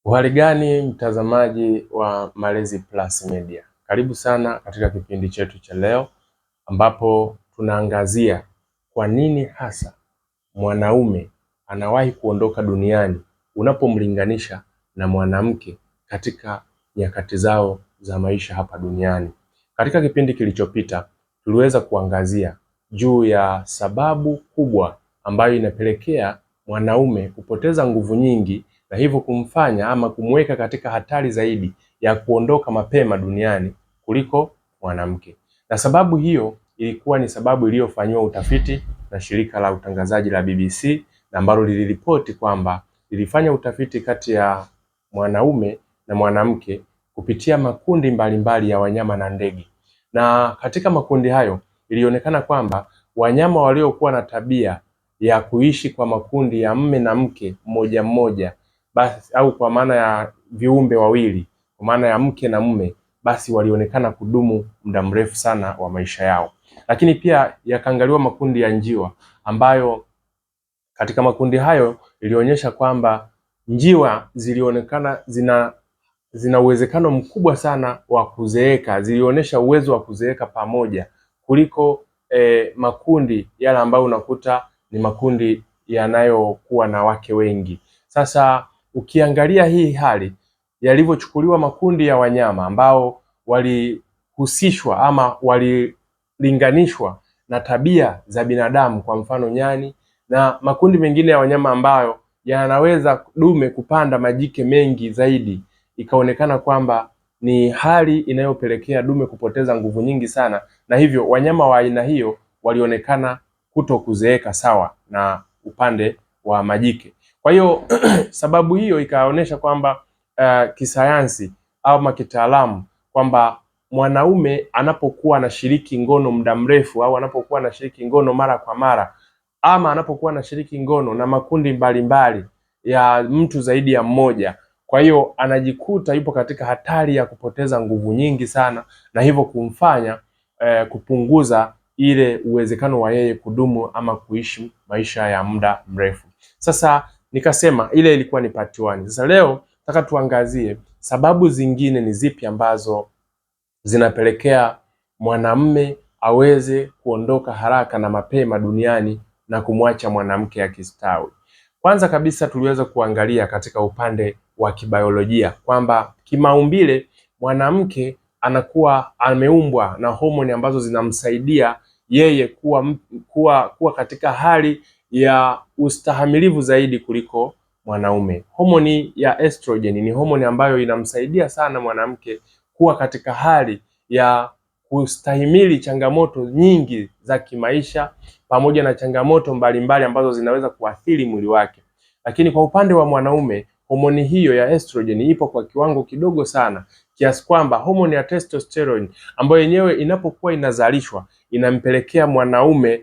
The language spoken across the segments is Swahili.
Uhali gani mtazamaji wa Malezi Plus Media? Karibu sana katika kipindi chetu cha leo ambapo tunaangazia kwa nini hasa mwanaume anawahi kuondoka duniani unapomlinganisha na mwanamke katika nyakati zao za maisha hapa duniani. Katika kipindi kilichopita tuliweza kuangazia juu ya sababu kubwa ambayo inapelekea mwanaume kupoteza nguvu nyingi na hivyo kumfanya ama kumweka katika hatari zaidi ya kuondoka mapema duniani kuliko mwanamke. Na sababu hiyo ilikuwa ni sababu iliyofanyiwa utafiti na shirika la utangazaji la BBC na ambalo liliripoti kwamba lilifanya utafiti kati ya mwanaume na mwanamke kupitia makundi mbalimbali ya wanyama na ndege. Na katika makundi hayo ilionekana kwamba wanyama waliokuwa na tabia ya kuishi kwa makundi ya mme na mke mmoja mmoja, basi au kwa maana ya viumbe wawili, kwa maana ya mke na mume, basi walionekana kudumu muda mrefu sana wa maisha yao. Lakini pia yakaangaliwa makundi ya njiwa ambayo katika makundi hayo ilionyesha kwamba njiwa zilionekana zina uwezekano mkubwa sana wa kuzeeka, zilionyesha uwezo wa kuzeeka pamoja kuliko makundi yale ambayo unakuta ni makundi yanayokuwa na wake wengi. Sasa ukiangalia hii hali yalivyochukuliwa makundi ya wanyama ambao walihusishwa ama walilinganishwa na tabia za binadamu, kwa mfano nyani, na makundi mengine ya wanyama ambayo yanaweza dume kupanda majike mengi zaidi, ikaonekana kwamba ni hali inayopelekea dume kupoteza nguvu nyingi sana, na hivyo wanyama wa aina hiyo walionekana kuto kuzeeka sawa na upande wa majike. Kwa hiyo sababu hiyo ikaonyesha kwamba kisayansi au kitaalamu kwamba mwanaume anapokuwa anashiriki ngono muda mrefu au anapokuwa anashiriki ngono mara kwa mara ama anapokuwa anashiriki ngono na makundi mbalimbali ya mtu zaidi ya mmoja, kwa hiyo anajikuta yupo katika hatari ya kupoteza nguvu nyingi sana, na hivyo kumfanya kupunguza ile uwezekano wa yeye kudumu ama kuishi maisha ya muda mrefu. Sasa nikasema ile ilikuwa ni part 1. Sasa leo nataka tuangazie sababu zingine ni zipi ambazo zinapelekea mwanamume aweze kuondoka haraka na mapema duniani na kumwacha mwanamke akistawi. Kwanza kabisa tuliweza kuangalia katika upande wa kibiolojia kwamba kimaumbile mwanamke anakuwa ameumbwa na homoni ambazo zinamsaidia yeye kuwa katika hali ya ustahamilivu zaidi kuliko mwanaume. Homoni ya estrogen ni homoni ambayo inamsaidia sana mwanamke kuwa katika hali ya kustahimili changamoto nyingi za kimaisha pamoja na changamoto mbalimbali ambazo zinaweza kuathiri mwili wake. Lakini kwa upande wa mwanaume, homoni hiyo ya estrogen ipo kwa kiwango kidogo sana, kiasi kwamba homoni ya testosterone ambayo yenyewe inapokuwa inazalishwa inampelekea mwanaume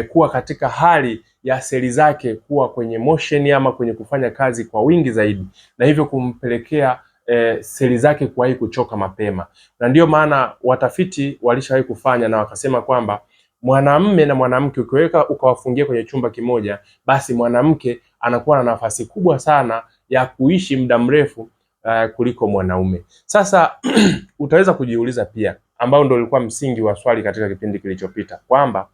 kuwa katika hali ya seli zake kuwa kwenye motion ama kwenye kufanya kazi kwa wingi zaidi, na hivyo kumpelekea seli zake kuwahi kuchoka mapema. Na ndiyo maana watafiti walishawahi kufanya na wakasema kwamba mwanamume na mwanamke ukawafungia kwenye chumba kimoja, basi mwanamke anakuwa na nafasi kubwa sana ya kuishi muda mrefu kuliko mwanaume. Sasa utaweza kujiuliza pia, ambao ndio ulikuwa msingi wa swali katika kipindi kilichopita, kwamba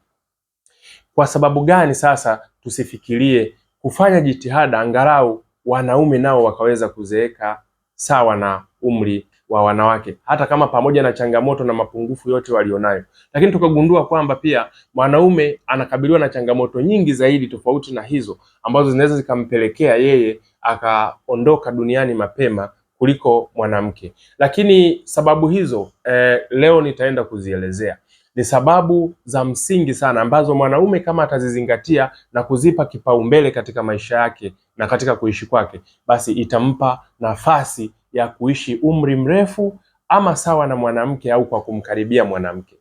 kwa sababu gani sasa tusifikirie kufanya jitihada angalau wanaume nao wakaweza kuzeeka sawa na umri wa wanawake, hata kama pamoja na changamoto na mapungufu yote walionayo. Lakini tukagundua kwamba pia mwanaume anakabiliwa na changamoto nyingi zaidi tofauti na hizo ambazo zinaweza zikampelekea yeye akaondoka duniani mapema kuliko mwanamke. Lakini sababu hizo leo nitaenda kuzielezea. Ni sababu za msingi sana ambazo mwanaume kama atazizingatia na kuzipa kipaumbele katika maisha yake na katika kuishi kwake, basi itampa nafasi ya kuishi umri mrefu ama sawa na mwanamke au kwa kumkaribia mwanamke.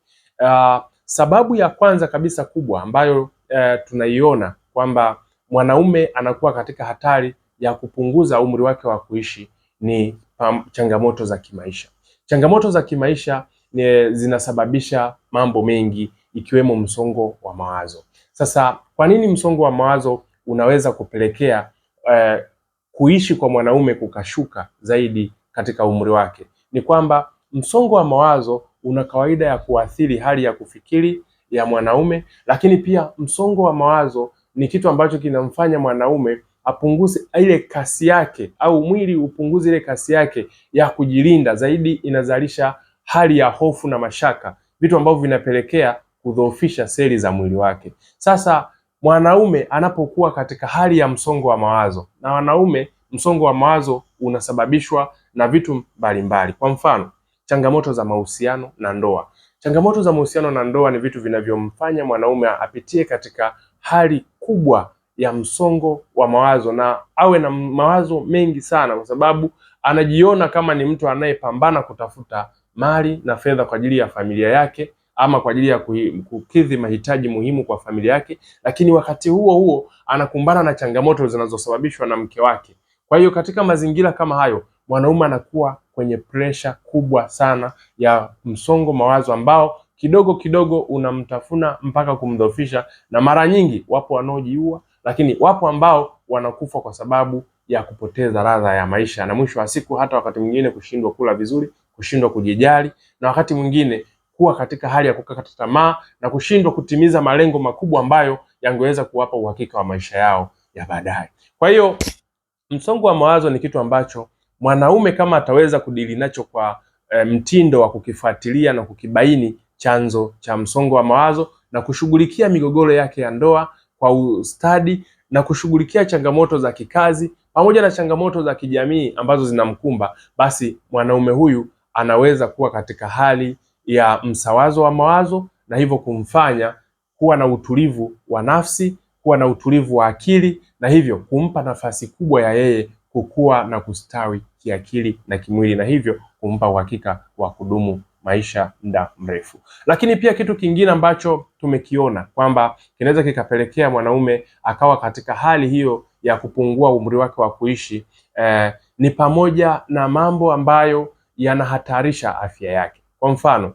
Sababu ya kwanza kabisa kubwa ambayo tunaiona kwamba mwanaume anakuwa katika hatari ya kupunguza umri wake wa kuishi ni changamoto za kimaisha. Changamoto za kimaisha zinasababisha mambo mengi ikiwemo msongo wa mawazo. Sasa kwa nini msongo wa mawazo unaweza kupelekea kuishi kwa mwanaume kukashuka zaidi katika umri wake, ni kwamba msongo wa mawazo una kawaida ya kuathiri hali ya kufikiri ya mwanaume, lakini pia msongo wa mawazo ni kitu ambacho kinamfanya mwanaume apunguze ile kasi yake, au mwili upunguze ile kasi yake ya kujilinda zaidi. Inazalisha hali ya hofu na mashaka, vitu ambavyo vinapelekea kudhoofisha seli za mwili wake. Sasa mwanaume anapokuwa katika hali ya msongo wa mawazo, na wanaume msongo wa mawazo unasababishwa na vitu mbalimbali. Kwa mfano, changamoto za mahusiano na ndoa. Changamoto za mahusiano na ndoa ni vitu vinavyomfanya mwanaume apitie katika hali kubwa ya msongo wa mawazo na awe na mawazo mengi sana, kwa sababu anajiona kama ni mtu anayepambana kutafuta mali na fedha kwa ajili ya familia yake, ama kwa ajili ya kukidhi mahitaji muhimu kwa familia yake, lakini wakati huo huo anakumbana na changamoto zinazosababishwa na mke wake. Kwa hiyo katika mazingira kama hayo, mwanaume anakuwa kwenye presha kubwa sana ya msongo mawazo ambao kidogo kidogo unamtafuna mpaka kumdhoofisha, na mara nyingi wapo wanaojiua, lakini wapo ambao wanakufa kwa sababu ya kupoteza ladha ya maisha, na mwisho wa siku hata wakati mwingine kushindwa kula vizuri, kushindwa kujijali, na wakati mwingine kuwa katika hali ya kukata tamaa na kushindwa kutimiza malengo makubwa ambayo yangeweza kuwapa uhakika wa maisha yao ya baadaye. Kwa hiyo msongo wa mawazo ni kitu ambacho mwanaume kama ataweza kudili nacho kwa mtindo wa kukifuatilia na kukibaini chanzo cha msongo wa mawazo na kushughulikia migogoro yake ya ndoa kwa ustadi na kushughulikia changamoto za kikazi pamoja na changamoto za kijamii ambazo zinamkumba, basi mwanaume huyu anaweza kuwa katika hali ya msawazo wa mawazo, na hivyo kumfanya kuwa na utulivu wa nafsi, kuwa na utulivu wa akili, na hivyo kumpa nafasi kubwa ya yeye kukua na kustawi kiakili na kimwili, na hivyo kumpa uhakika wa kudumu maisha muda mrefu. Lakini pia kitu kingine ambacho tumekiona kwamba kinaweza kikapelekea mwanaume akawa katika hali hiyo ya kupungua umri wake wa kuishi ni pamoja na mambo ambayo yanahatarisha afya yake. Kwa mfano,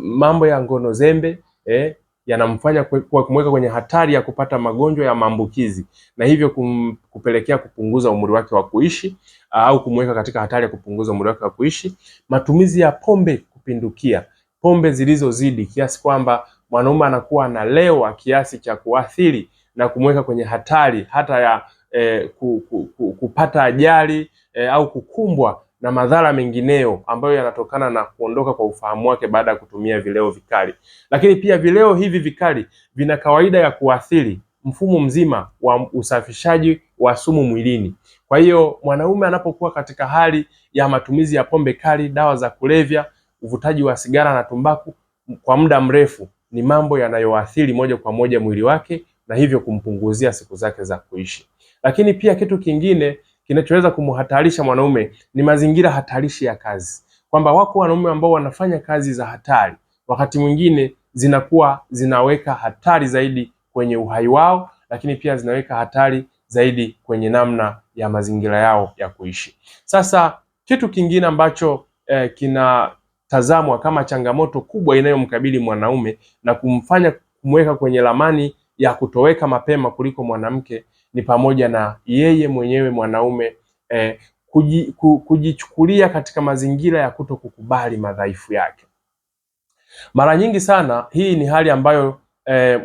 mambo ya ngono zembe yanamfanya kumweka kwenye hatari ya kupata magonjwa ya maambukizi, na hivyo kupelekea kupunguza umri wake wa kuishi au kumweka katika hatari ya kupunguza umri wake wa kuishi. Matumizi ya pombe kupindukia, pombe zilizozidi kiasi kwamba mwanaume anakuwa analewa kiasi cha kuathiri na kumweka kwenye hatari hata ya kupata ajali au kukumbwa na madhara mengineyo ambayo yanatokana na kuondoka kwa ufahamu wake baada ya kutumia vileo vikali. Lakini pia vileo hivi vikali vina kawaida ya kuathiri mfumo mzima wa usafishaji wa sumu mwilini. Kwa hiyo mwanaume anapokuwa katika hali ya matumizi ya pombe kali, dawa za kulevya, uvutaji wa sigara na tumbaku kwa muda mrefu, ni mambo yanayoathiri moja kwa moja mwili wake na hivyo kumpunguzia siku zake za kuishi. Lakini pia kitu kingine kinachoweza kumhatarisha mwanaume ni mazingira hatarishi ya kazi, kwamba wako wanaume ambao wanafanya kazi za hatari, wakati mwingine zinakuwa zinaweka hatari zaidi kwenye uhai wao, lakini pia zinaweka hatari zaidi kwenye namna ya mazingira yao ya kuishi. Sasa kitu kingine ambacho kinatazamwa kama changamoto kubwa inayomkabili mwanaume na kumweka kwenye ramani ya kutoweka mapema kuliko mwanamke ni pamoja na yeye mwenyewe mwanaume kujichukulia katika mazingira ya kuto kukubali madhaifu yake. Mara nyingi sana hii ni hali ambayo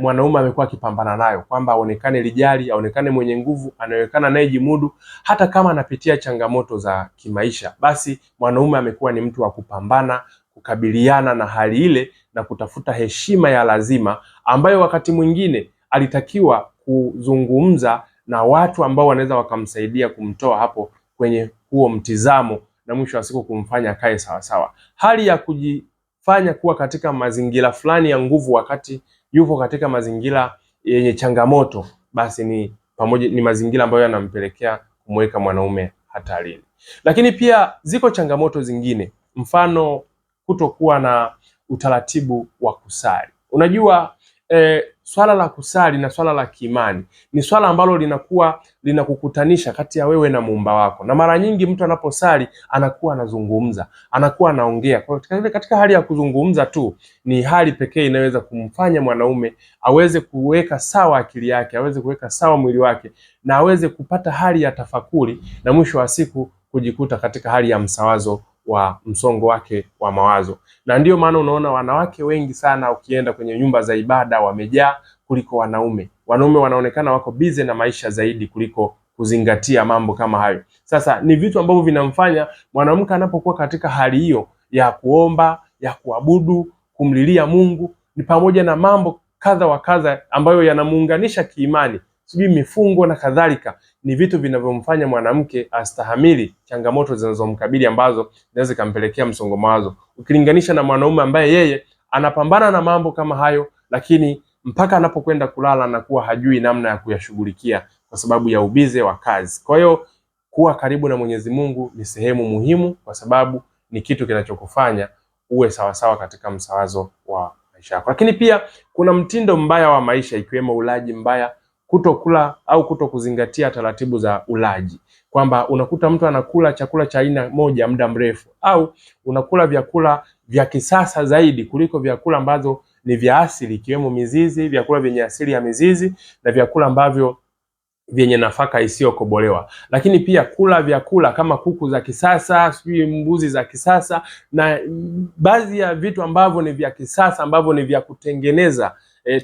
mwanaume amekuwa akipambana nayo, kwamba aonekane lijali, aonekane mwenye nguvu, anaonekana anayejimudu hata kama anapitia changamoto za kimaisha. Basi mwanaume amekuwa ni mtu wa kupambana, kukabiliana na hali ile na kutafuta heshima ya lazima ambayo wakati mwingine alitakiwa kuzungumza na watu ambao wanaweza wakamsaidia kumtoa hapo kwenye huo mtizamo na mwisho wa siku kumfanya kae sawasawa. Hali ya kujifanya kuwa katika mazingira fulani ya nguvu wakati yupo katika mazingira yenye changamoto, basi ni mazingira ambayo yanampelekea kumweka mwanaume hatarini. Lakini pia ziko changamoto zingine, mfano kutokuwa na utaratibu wa kusali. Unajua swala la kusali na swala la kiimani ni swala ambalo linakuwa linakukutanisha kati ya wewe na Muumba wako, na mara nyingi mtu anaposali anakuwa anazungumza, anakuwa anaongea. Kwa hiyo katika hali ya kuzungumza tu ni hali pekee inaweza kumfanya mwanaume aweze kuweka sawa akili yake, aweze kuweka sawa mwili wake, na aweze kupata hali ya tafakuri, na mwisho wa siku kujikuta katika hali ya msawazo wa msongo wake wa mawazo. Na ndiyo maana unaona wanawake wengi sana ukienda kwenye nyumba za ibada wamejaa kuliko wanaume. Wanaume wanaonekana wako bize na maisha zaidi kuliko kuzingatia mambo kama hayo. Sasa ni vitu ambavyo vinamfanya mwanamke anapokuwa katika hali hiyo ya kuomba, ya kuabudu, kumlilia Mungu, ni pamoja na mambo kadha wa kadha ambayo yanamuunganisha kiimani, sijui mifungo na kadhalika, ni vitu vinavyomfanya mwanamke astahamili changamoto zinazomkabili ambazo zinaweza kumpelekea msongo mawazo, ukilinganisha na mwanaume ambaye yeye anapambana na mambo kama hayo, lakini mpaka anapokwenda kulala anakuwa hajui namna ya kuyashughulikia kwa sababu ya ubize wa kazi. Kwa hiyo kuwa karibu na Mwenyezi Mungu ni sehemu muhimu, kwa sababu ni kitu kinachokufanya uwe sawasawa katika msawazo wa maisha yako. Lakini pia kuna mtindo mbaya wa maisha, ikiwemo ulaji mbaya, kutokula au kutokuzingatia taratibu za ulaji, kwamba unakuta mtu anakula chakula cha aina moja muda mrefu, au unakula vyakula vya kisasa zaidi kuliko vyakula ambazo ni vya asili, ikiwemo mizizi, vyakula vyenye asili ya mizizi na vyakula ambavyo vyenye nafaka isiyokobolewa. Lakini pia kula vyakula kama kuku za kisasa, sijui mbuzi za kisasa, na baadhi ya vitu ambavyo ni vya kisasa ambavyo ni vya kutengeneza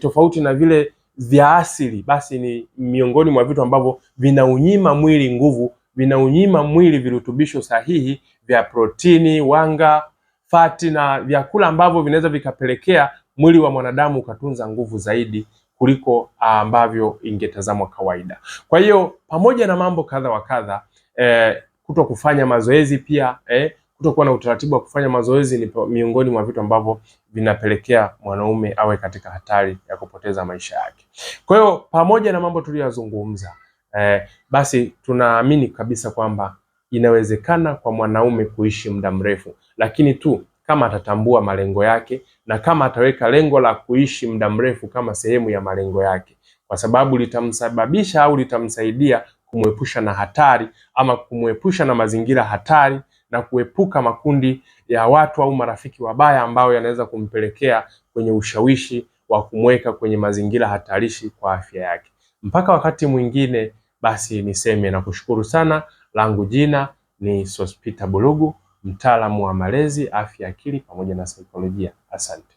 tofauti na vile vya asili, basi ni miongoni mwa vitu ambavyo vinaunyima mwili nguvu, vinaunyima mwili virutubisho sahihi vya protini, wanga, fati na vyakula ambavyo vinaweza vikapelekea mwili wa mwanadamu ukatunza nguvu zaidi kuliko ambavyo ingetazamwa kawaida. Kwa hiyo pamoja na mambo kadha wa kadha, kuto kufanya mazoezi pia, kutokuwa na utaratibu wa kufanya mazoezi ni miongoni mwa vitu ambavyo vinapelekea mwanaume awe katika hatari ya kupoteza maisha yake. Kwa hiyo pamoja na mambo tuliyozungumza, basi tunaamini kabisa kwamba inawezekana kwa mwanaume kuishi muda mrefu, lakini tu kama atatambua malengo yake na kama ataweka lengo la kuishi muda mrefu kama sehemu ya malengo yake, kwa sababu litamsababisha au litamsaidia kumwepusha na hatari ama kumwepusha na mazingira hatari na kuepuka makundi ya watu au marafiki wabaya ambao yanaweza kumpelekea kwenye ushawishi wa kumweka kwenye mazingira hatarishi kwa afya yake. Mpaka wakati mwingine, basi niseme na kushukuru sana. Langu jina ni Sospeter Bulugu, mtaalamu wa malezi, afya akili pamoja na saikolojia. Asante.